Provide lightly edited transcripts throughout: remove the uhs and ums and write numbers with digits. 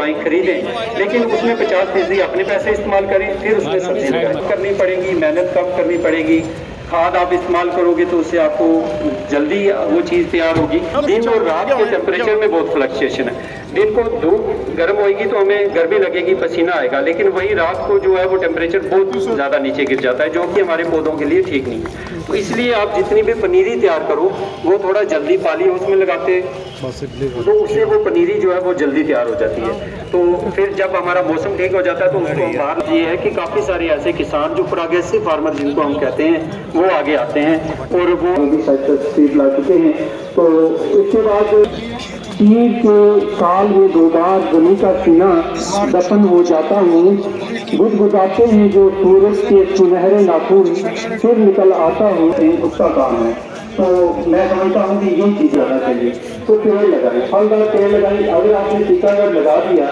दवाई खरीदें, लेकिन उसमें 50% अपने पैसे इस्तेमाल करें, फिर उसमें सब्सिडी करनी पड़ेगी, मेहनत कम करनी पड़ेगी। खाद आप इस्तेमाल करोगे तो उससे आपको जल्दी वो चीज़ तैयार होगी। दिन और रात के टेम्परेचर में बहुत फ्लक्चुएशन है। दिन को धूप गर्म होगी तो हमें गर्मी लगेगी, पसीना आएगा, लेकिन वही रात को जो है वो टेम्परेचर बहुत ज़्यादा नीचे गिर जाता है, जो कि हमारे पौधों के लिए ठीक नहीं है। तो इसलिए आप जितनी भी पनीरी तैयार करो वो थोड़ा जल्दी पाली उसमें लगाते तो उससे वो पनीरी जो है वो जल्दी तैयार हो जाती है। तो फिर जब हमारा मौसम ठीक हो जाता है तो उसको बाहर ये है कि काफ़ी सारे ऐसे किसान जो प्रोग्रेसिव फार्मर जिनको हम कहते हैं वो आगे आते हैं और वो सीड ला चुके हैं। तो इसके बाद तीन के साल में 2 बार जमीन का सीना दफन हो जाता है, गुदगुदाते हैं जो सूरज के सुनहरे नाखून, फिर निकल आता हूँ, उसका काम है। तो मैं समझता हूँ कि ये चीज़ लगाना चाहिए। तो पेड़ लगाए, फलदार पेड़ लगाए। अगर आपने टीकाकरण लगा दिया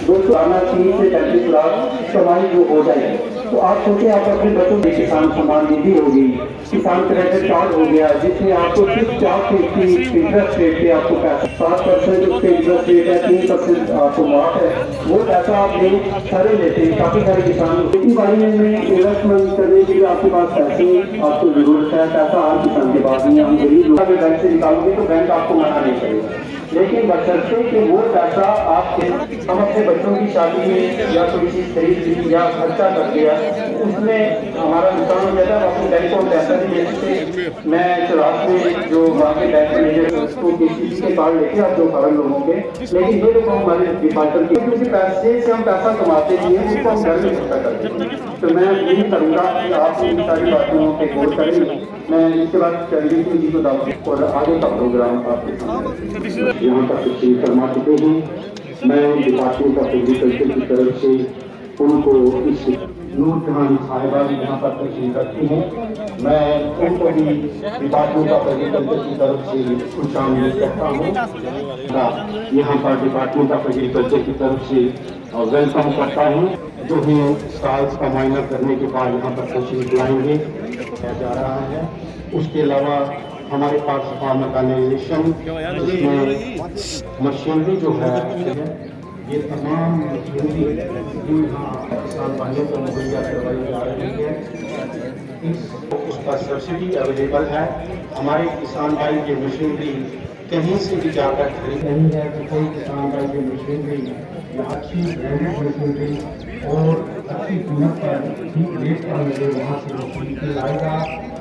200 आना 30 से 35 लाख कमाई जो हो जाएगी, तो आप सोचे आप अपने बच्चों की किसान सम्मान निधि होगी, किसान क्रेडिट कार्ड हो गया, जिसमें आपको सिर्फ 4% इंटरेस्ट रेट पे आपको पैसा 7% उसके इंटरेस्ट रेट है, 3% आपको माफ है, वो पैसा आप सारे लेते हैं। काफ़ी सारे किसान खेती बाड़ी में इन्वेस्टमेंट करने के लिए आपके पास पैसे आपको जरूरत है, पैसा हर किसान के पास नहीं है। हम गरीब लोग बैंक से निकालोगे तो बैंक आपको मना नहीं करेगा, लेकिन बशर्ते कि वो पैसा आपके हम अपने बच्चों की शादी में या कोई चीज़ खरीद ली या खर्चा कर दिया, उसमें हमारा नुकसान हो जाता है। अपने बैंक को पैसा नहीं दे सकते। मैं चुरास में जो वहाँ के बैंक मैनेजर उसको किसी के कार्ड लेके आप 2 करोड़ लोगों के, लेकिन ये लोग हमारे डिपार्टमेंट के क्योंकि पैसे से हम पैसा कमाते नहीं हैं, उसको हम घर में खर्चा करते हैं। तो मैं यही करूँगा कि आप इन सारी बातों पे गौर करें। मैं इसके बाद चंद्रजीत जी को दाऊँ और आगे का प्रोग्राम आपके सामने यहाँ पर तस्वीर फरमा चुके हैं। मैं डिपार्टमेंट ऑफ एग्रीकल्चर की तरफ से उनको इस नूर जहां साहिबा यहाँ पर तस्वीर करती हैं, मैं उनको भी डिपार्टमेंट ऑफ एग्रीकल्चर की तरफ से कुछ शामिल करता हूँ। यहाँ पर डिपार्टमेंट ऑफ एग्रीकल्चर की तरफ से वेलकम करता हूँ, जो है साल्स का मायना करने के बाद यहाँ पर तस्वीर लाएंगे जा रहा है। उसके अलावा हमारे पास फार्म मैकेनाइजेशन मशीनरी जो है ये तमाम मशीनरी किसान भाइयों को मुहैया करवाई जा रही है। उसका सब्सिडी अवेलेबल है। हमारे किसान भाई ये मशीनरी कहीं से भी जाकर खरीद नहीं है कि कोई किसान भाई ये मशीनरी अच्छी ब्रांडेड मशीनरी और अच्छी कीमत पर ठीक रेट पर मिले वहाँ से मशीनरी लाएगा।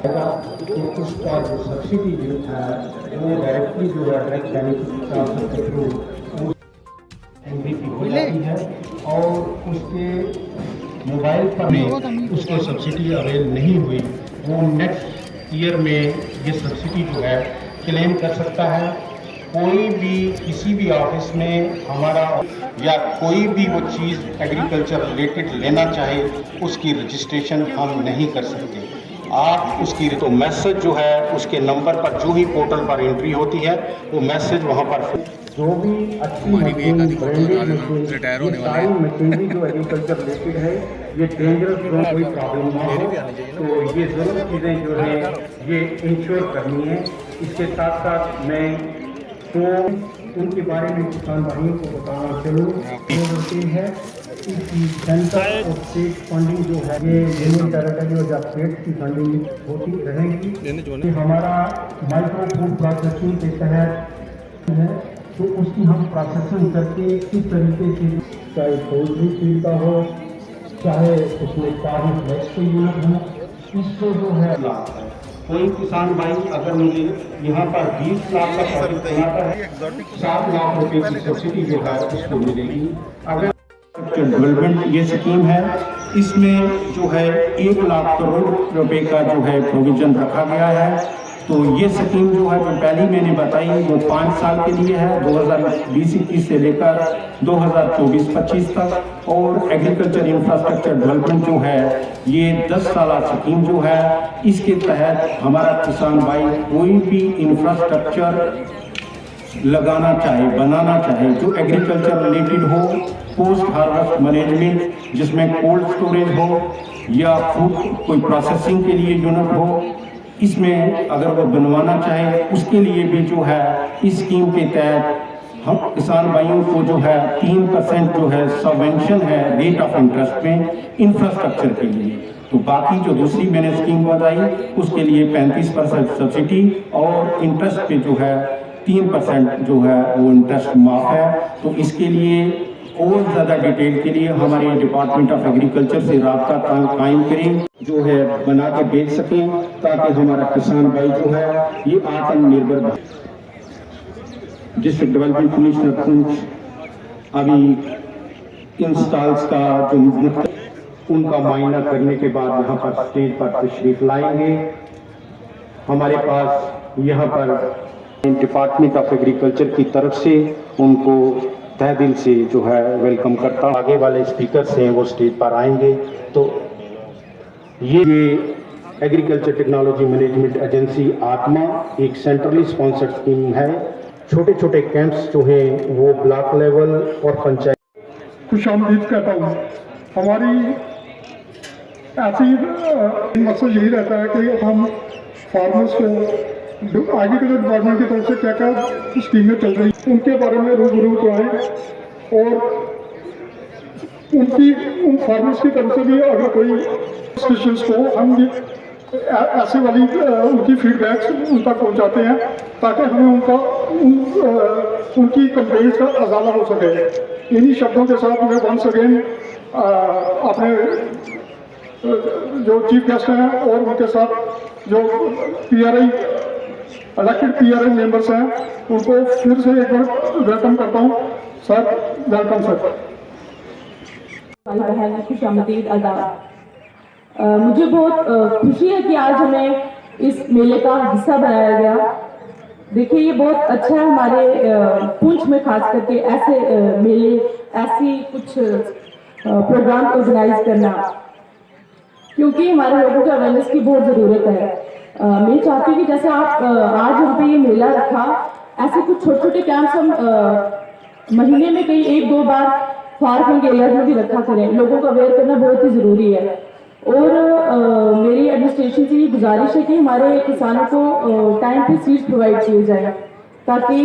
तो उसका जो सब्सिडी जो है वो डायरेक्टली जो है डायरेक्ट बेनिफिट के थ्रू हो जाती है और उसके मोबाइल पर उसको सब्सिडी अवेल नहीं हुई, वो नेक्स्ट ईयर में ये सब्सिडी जो है क्लेम कर सकता है। कोई भी किसी भी ऑफिस में हमारा या कोई भी वो चीज़ एग्रीकल्चर रिलेटेड लेना चाहे उसकी रजिस्ट्रेशन हम नहीं कर सकते। आप उसकी तो मैसेज जो है उसके नंबर पर जो ही पोर्टल पर एंट्री होती है वो मैसेज वहाँ पर जो भी अच्छी सारी मशीनरी जो एग्रीकल्चर रिलेटेड है ये डेंजरस कोई प्रॉब्लम ना हो, तो ये ज़रूर चीज़ें जो है ये इंश्योर करनी है। इसके साथ साथ मैं तो उनके बारे में किसान भाइयों को बताना चलूँ है सेंटर और स्टेट फंडिंग जो है ये यूनियन टेरिटरी और स्टेट की फंडिंग होती रहेगी। हमारा माइक्रो फूड प्रोसेसिंग के तहत है तो उसकी हम प्रोसेसिंग करके इस तरीके से चाहे पोल्ट्री फीड का हो चाहे उसमें कार्बन फ्लेक्स के यूनिट हो, इसको जो है लाभ है। कोई किसान भाई अगर मुझे यहाँ पर 20 लाख का प्रोजेक्ट बनाता है 7 लाख रुपए की सब्सिडी जो है उसको मिलेगी। अगर डेवलपमेंट ये स्कीम है इसमें जो है 1 लाख करोड़ रुपए का जो है प्रोविजन रखा गया है। तो ये स्कीम जो है पहली मैंने बताई वो 5 साल के लिए है 2020-21 से लेकर 2024-25 तक, और एग्रीकल्चर इंफ्रास्ट्रक्चर डेवलपमेंट जो है ये 10 साल स्कीम जो है इसके तहत हमारा किसान भाई कोई भी इंफ्रास्ट्रक्चर लगाना चाहे बनाना चाहे जो एग्रीकल्चर रिलेटेड हो, पोस्ट हार्वेस्ट मैनेजमेंट जिसमें कोल्ड स्टोरेज हो या फूड कोई प्रोसेसिंग के लिए यूनिट हो, इसमें अगर वो बनवाना चाहे उसके लिए भी जो है इस स्कीम के तहत हम किसान भाइयों को जो है 3% जो है सबवेंशन है रेट ऑफ इंटरेस्ट में इंफ्रास्ट्रक्चर के लिए। तो बाकी जो दूसरी मैंने स्कीम बताई उसके लिए 35% सब्सिडी और इंटरेस्ट पे जो है 3% जो है वो इंटरेस्ट माफ है। तो इसके लिए और ज़्यादा डिटेल के लिए हमारे डिपार्टमेंट ऑफ एग्रीकल्चर से राब्ता कायम करें, जो है बना के बेच सकें, ताकि हमारा किसान भाई जो है ये आत्मनिर्भर। डिस्ट्रिक्ट डेवलपमेंट कमिश्नर पुंछ अभी इन स्टॉल्स का जो उनका मुआयना करने के बाद यहाँ पर स्टेज पर तशरीफ लाएंगे। हमारे पास यहाँ पर डिपार्टमेंट ऑफ एग्रीकल्चर की तरफ से उनको तहे दिल से जो है वेलकम करता हूँ। आगे वाले स्पीकर्स हैं वो स्टेज पर आएंगे। तो ये एग्रीकल्चर टेक्नोलॉजी मैनेजमेंट एजेंसी आत्मा एक सेंट्रली स्पॉन्सर्ड स्कीम है। छोटे छोटे कैंप्स जो हैं वो ब्लॉक लेवल और पंचायत खुशामदीद कहता हूँ। हमारी ऐसी मकसद यही रहता है कि हम फार्मर्स को एग्रीकल्चर डिपार्टमेंट की तरफ से क्या क्या स्कीमें चल रही उनके बारे में रूबरू कराएं और उन फार्मर्स की तरफ से भी अगर कोई स्पेशल्स को हम ऐसे वाली उनकी फीडबैक्स उन तक पहुँचाते हैं ताकि हमें उनकी कंप्लेंट्स का अजाला हो सके। इन्हीं शब्दों के साथ मैं वंस अगेन अपने जो चीफ गेस्ट हैं और उनके साथ जो PRI इलेक्टेड PRI मेंबर्स हैं उनको फिर से एक बार वेलकम करता हूँ। Sir welcome sir. खुशामदीद अदा। मुझे बहुत खुशी है कि आज हमें इस मेले का हिस्सा बनाया गया। देखिए ये बहुत अच्छा है हमारे पुंछ में खास करके ऐसे मेले ऐसी कुछ प्रोग्राम ऑर्गेनाइज करना, क्योंकि हमारे लोगों को अवेयरनेस की बहुत ज़रूरत है। मैं चाहती हूँ कि जैसे आप आज हम पे ये मेला रखा, ऐसे कुछ छोटे छोटे कैंप्स हम महीने में कई 1-2 बार फार्मिंग एरिया में भी रखा करें। लोगों को अवेयर करना बहुत ही ज़रूरी है। और मेरी एडमिनिस्ट्रेशन से ये गुजारिश है कि हमारे किसानों को टाइम पे सीड्स प्रोवाइड किए जाए ताकि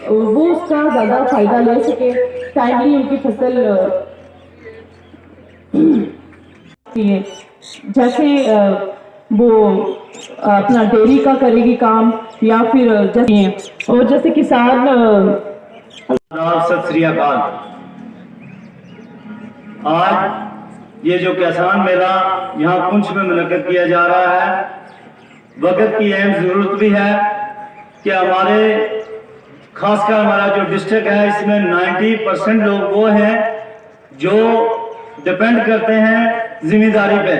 वो उसका ज़्यादा फायदा ले सके, टाइमली उनकी फसल जैसे वो अपना डेयरी का करेगी काम या फिर जैसे और जैसे किसान। सत श्री अकाल। आज ये जो किसान मेला यहाँ पुंछ में मुनक्कद किया जा रहा है, वक्त की अहम जरूरत भी है कि हमारे खासकर हमारा जो डिस्ट्रिक्ट है इसमें 90% लोग वो हैं जो डिपेंड करते हैं जिम्मेदारी पे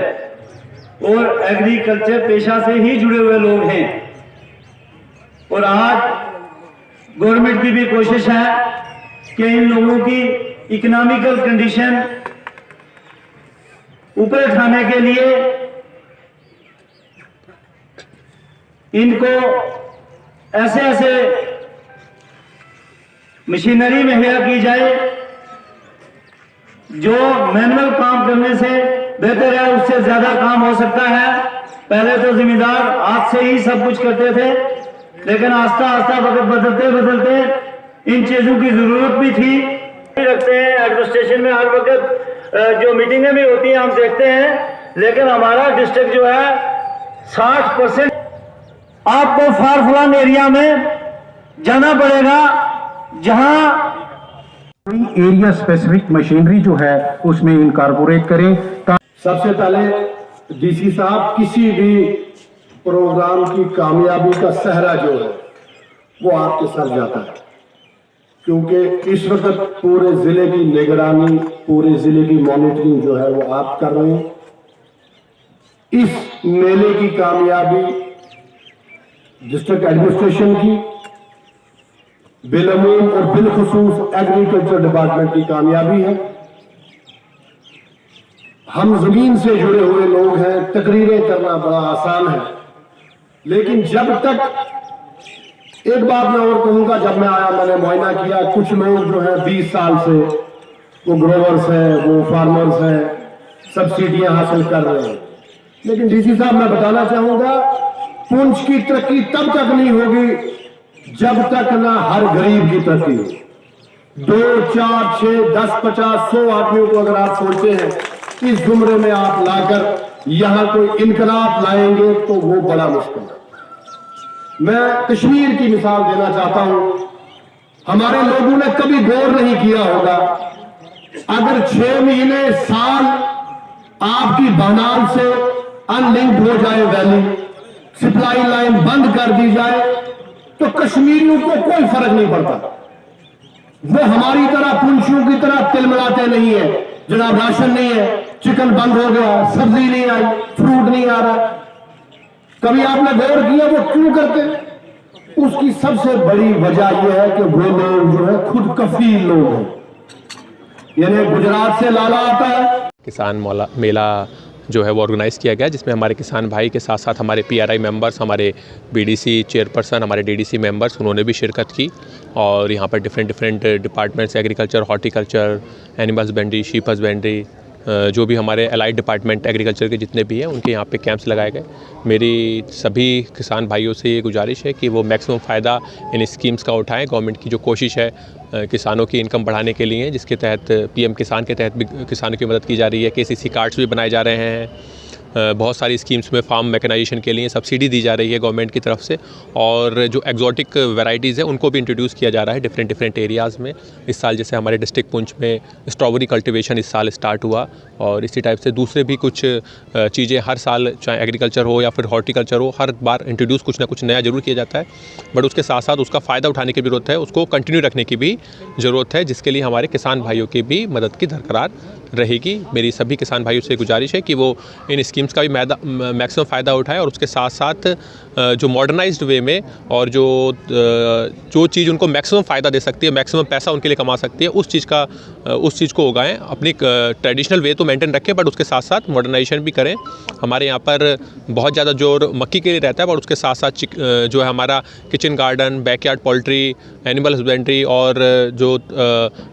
और एग्रीकल्चर पेशा से ही जुड़े हुए लोग हैं। और आज गवर्नमेंट की भी कोशिश है कि इन लोगों की इकोनॉमिकल कंडीशन ऊपर उठाने के लिए इनको ऐसे ऐसे मशीनरी मुहैया की जाए जो मैनुअल काम करने से बेहतर है, उससे ज्यादा काम हो सकता है। पहले तो जिम्मेदार हाथ से ही सब कुछ करते थे, लेकिन आस्ता आस्ता वक्त बदलते बदलते इन चीजों की जरूरत भी थी। रखते हैं एडमिनिस्ट्रेशन में हर वक्त जो मीटिंगें भी होती हैं हम देखते हैं, लेकिन हमारा डिस्ट्रिक्ट जो है 60% आपको फार फ्लंग एरिया में जाना पड़ेगा जहां एरिया स्पेसिफिक मशीनरी जो है उसमें इनकॉर्पोरेट करें। सबसे पहले डीसी साहब, किसी भी प्रोग्राम की कामयाबी का सहरा जो है वो आपके सर जाता है, क्योंकि इस वक्त पूरे जिले की निगरानी, पूरे जिले की मॉनिटरिंग जो है वो आप कर रहे हैं। इस मेले की कामयाबी डिस्ट्रिक्ट एडमिनिस्ट्रेशन की, बिलअमूम और बिलखुसूस एग्रीकल्चर डिपार्टमेंट की कामयाबी है। हम जमीन से जुड़े हुए लोग हैं, तकरीरें करना बड़ा आसान है, लेकिन जब तक एक बात मैं और कहूंगा, जब मैं आया मैंने मुआयना किया, कुछ लोग जो है 20 साल से वो ग्रोवर्स हैं, वो फार्मर्स हैं, सब्सिडियां हासिल कर रहे हैं। लेकिन डीसी साहब मैं बताना चाहूंगा, पुंछ की तरक्की तब तक नहीं होगी जब तक ना हर गरीब की तरक्की हो। 2, 4, 6, 10, 50, 100 आदमियों को अगर आप सोचते हैं इस जुमरे में आप लाकर यहां कोई इनकलाब लाएंगे तो वो बड़ा मुश्किल है। मैं कश्मीर की मिसाल देना चाहता हूं। हमारे लोगों ने कभी गौर नहीं किया होगा, अगर 6 महीने साल आपकी बनाल से अनलिंक्ड हो जाए वैली, सप्लाई लाइन बंद कर दी जाए तो कश्मीरियों को कोई फर्क नहीं पड़ता। वो हमारी तरह पुंछियों की तरह तिलमिलाते नहीं है, जनाब राशन नहीं है, चिकन बंद हो गया, सब्जी नहीं आई, फ्रूट नहीं आ रहा। कभी आपने गौर किया वो क्यों करते? उसकी सबसे बड़ी वजह यह है कि वो लोग जो है खुद कफील लोग हैं, यानी गुजरात से लाला आता है। किसान मेला जो है वो ऑर्गेनाइज़ किया गया, जिसमें हमारे किसान भाई के साथ साथ हमारे PRI मेंबर्स, हमारे BDC चेयरपर्सन, हमारे DDC मेंबर्स, उन्होंने भी शिरकत की। और यहाँ पर different departments, agriculture, horticulture, animal husbandry, sheep husbandry, जो भी हमारे अलाइड डिपार्टमेंट एग्रीकल्चर के जितने भी हैं उनके यहाँ पे कैंप्स लगाए गए। मेरी सभी किसान भाइयों से ये गुजारिश है कि वो मैक्सिमम फ़ायदा इन स्कीम्स का उठाएं। गवर्नमेंट की जो कोशिश है किसानों की इनकम बढ़ाने के लिए, जिसके तहत PM किसान के तहत भी किसानों की मदद की जा रही है, KCC कार्ड्स भी बनाए जा रहे हैं, बहुत सारी स्कीम्स में फार्म मैकेनाइजेशन के लिए सब्सिडी दी जा रही है गवर्नमेंट की तरफ से। और जो एग्जॉटिक वैरायटीज़ हैं उनको भी इंट्रोड्यूस किया जा रहा है डिफरेंट एरियाज़ में। इस साल जैसे हमारे डिस्ट्रिक्ट पुंछ में स्ट्रॉबेरी कल्टीवेशन इस साल स्टार्ट हुआ, और इसी टाइप से दूसरे भी कुछ चीज़ें हर साल, चाहे एग्रीकल्चर हो या फिर हॉर्टिकल्चर हो, हर बार इंट्रोड्यूस कुछ ना कुछ नया ज़रूर किया जाता है। बट उसके साथ साथ उसका फ़ायदा उठाने की ज़रूरत है, उसको कंटिन्यू रखने की भी ज़रूरत है, जिसके लिए हमारे किसान भाइयों की भी मदद की दरकार रहेगी। मेरी सभी किसान भाइयों से गुजारिश है कि वो इन स्कीम्स का भी मैक्सिमम फ़ायदा उठाएं, और उसके साथ साथ जो मॉडर्नाइज्ड वे में और जो चीज़ उनको मैक्सिमम फ़ायदा दे सकती है, मैक्सिमम पैसा उनके लिए कमा सकती है, उस चीज़ को उगाएं। अपनी ट्रेडिशनल वे तो मेंटेन रखें, बट उसके साथ साथ मॉडर्नाइजेशन भी करें। हमारे यहाँ पर बहुत ज़्यादा जोर मक्की के लिए रहता है, पर उसके साथ साथ जो है हमारा kitchen garden, backyard poultry, animal husbandry और जो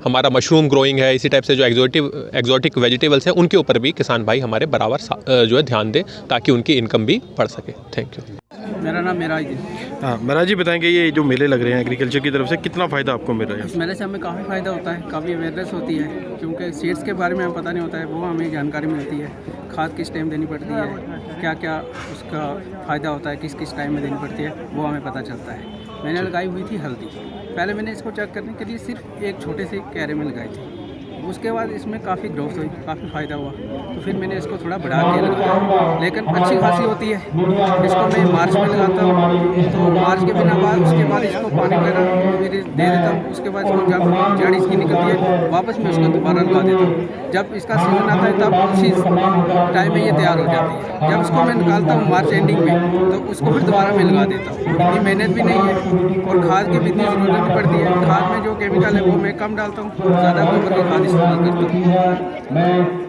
हमारा मशरूम ग्रोइंग है, इसी टाइप से जो एग्जॉटिक वेजिटेबल्स हैं उनके ऊपर भी किसान भाई हमारे बराबर जो है ध्यान दें, ताकि उनकी इनकम भी बढ़ सके। Thank you. मेरा नाम मेराज है। हाँ, महाराज जी बताएंगे ये जो मेले लग रहे हैं एग्रीकल्चर की तरफ से, कितना फ़ायदा आपको मिल रहा है? इस मेले से हमें काफ़ी फ़ायदा होता है, काफ़ी अवेयरनेस होती है, क्योंकि सीड्स के बारे में हमें पता नहीं होता है, वो हमें जानकारी मिलती है। खाद किस टाइम देनी पड़ती है, क्या क्या उसका फ़ायदा होता है, किस किस टाइम में देनी पड़ती है, वो हमें पता चलता है। मैंने लगाई हुई थी हल्दी। पहले मैंने इसको चेक करने के लिए सिर्फ एक छोटे से क्यारे में लगाई थी, उसके बाद इसमें काफ़ी ग्रोथ हुई, काफ़ी फ़ायदा हुआ, तो फिर मैंने इसको थोड़ा बढ़ा के लगाया। लेकिन अच्छी खासी होती है। इसको मैं मार्च में लगाता हूँ, तो मार्च के बिना बाद उसके बाद इसको पानी वगैरह फिर दे देता हूँ। उसके बाद इसको जब जड़ इसकी निकलती है वापस मैं उसको दोबारा लगा देता हूँ। जब इसका सीजन आता है तब उसी टाइम में ये तैयार हो जाती है। जब उसको मैं निकालता हूँ मार्च एंडिंग में, तो उसको फिर दोबारा मैं लगा देता हूँ। इतनी मेहनत भी नहीं है, और खाद की भी इतनी ज़रूरत नहीं पड़ती है। खाद में जो केमिकल है वो मैं कम डालता हूँ, ज़्यादा गोबर की खाद इस्तेमाल करता हूँ।